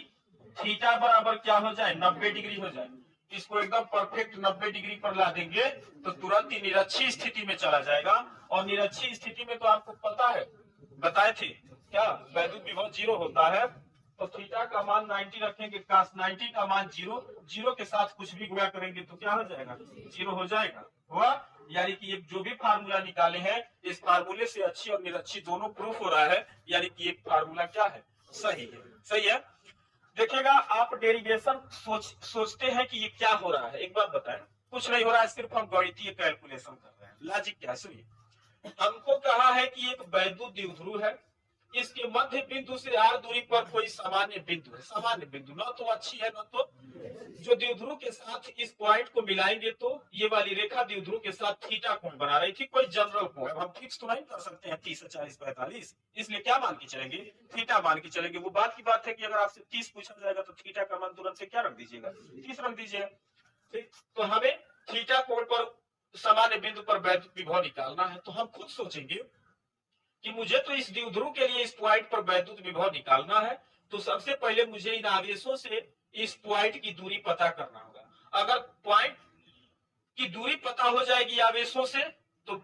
Speaker 1: थीटा बराबर क्या हो जाए, 90 डिग्री हो जाए, इसको एकदम परफेक्ट 90 डिग्री पर ला देंगे तो तुरंत ही निरक्षी स्थिति में चला जाएगा। और निरक्षी स्थिति में तो आपको पता है, बताए थे क्या, वैद्युत विभव 0 होता है। तो थीटा का मान 90 रखेंगे, cos 90 का मान 0 के साथ कुछ भी गुणा करेंगे तो क्या हो जाएगा, 0 हो जाएगा, हुआ। यानी कि ये जो भी फार्मूला निकाले हैं, इस फार्मूले से अच्छी और निरक्षी दोनों प्रूफ हो रहा है, यानी कि ये फार्मूला क्या है, सही है, सही है। देखिएगा आप डेरिवेशन सोचते हैं कि ये क्या हो रहा है, एक बात बताएं, कुछ नहीं हो रहा है, सिर्फ हम गणितीय कैलकुलेशन कर रहे हैं। लॉजिक क्या है, सुनिए। हमको कहा है कि एक वैद्युत द्विध्रुव है, इसके मध्य बिंदु से r दूरी पर कोई सामान्य बिंदु है, सामान्य बिंदु न तो अच्छी है न तो, जो द्विध्रुव के साथ इस पॉइंट को मिलाएंगे तो ये वाली रेखा द्विध्रुव के साथ थीटा कोण बना रही थी, कोई जनरल कोण। अब हम फिक्स तो नहीं कर सकते हैं 30, 40, 45, इसलिए क्या मान के चलेंगे, थीटा मान के चलेंगे। वो बात की बात है कि अगर आपसे 30 पूछा जाएगा तो थीटा का मान तुरंत से क्या रख दीजिएगा, 30 रख दीजिएगा, ठीक। तो हमें थीटा कोण पर सामान्य बिंदु पर वैद्युत विभव निकालना है, तो हम खुद सोचेंगे कि मुझे तो इस द्विध्रुव के लिए इस पॉइंट पर वैद्युत विभव निकालना है, तो सबसे पहले मुझे इन आवेशों से इस पॉइंट की दूरी पता करना होगा। अगर पॉइंट की दूरी पता हो जाएगी आवेशों से, तो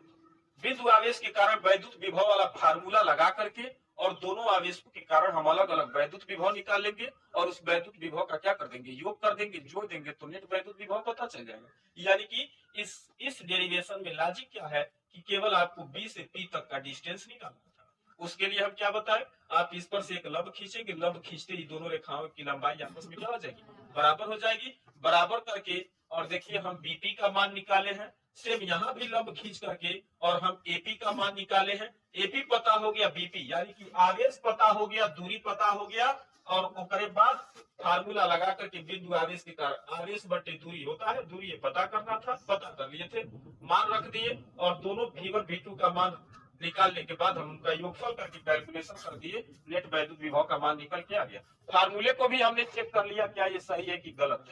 Speaker 1: बिंदु आवेश के कारण वैद्युत विभव वाला फार्मूला लगा करके और दोनों आवेशों के कारण हम अलग अलग वैद्युत विभव निकाल लेंगे और उस वैद्युत विभव का क्या कर देंगे, योग कर देंगे, जोड़ देंगे, तो नेट वैद्युत विभव पता चल जाएगा। यानी कि इस डेरिवेशन में लॉजिक क्या है कि केवल आपको B से P तक का डिस्टेंस निकालना था। उसके लिए हम क्या बताएं, आप इस पर से एक लंब खींचेंगे, लंब खींचते ही दोनों रेखाओं की लंबाई आपस में क्या हो जाएगी, बराबर हो जाएगी। बराबर करके और देखिए हम BP का मान निकाले हैं, सेम यहाँ भी लंब खींच करके और हम AP का मान निकाले हैं। AP पता हो गया, BP यानी कि आवेश पता हो गया, दूरी पता हो गया, और उसके बाद फार्मूला लगा करके बिंदु आवेश के कारण आवेश बटे दूरी होता है, दूरी ये पता करना था, पता कर लिए थे, मान रख दिए और दोनों V1 V2 का मान निकालने के बाद हम उनका योगफल करके कैलकुलेशन कर दिए, नेट वैद्युत विभव का मान निकल के आ गया। फार्मूले को भी हमने चेक कर लिया क्या ये सही है कि गलत है।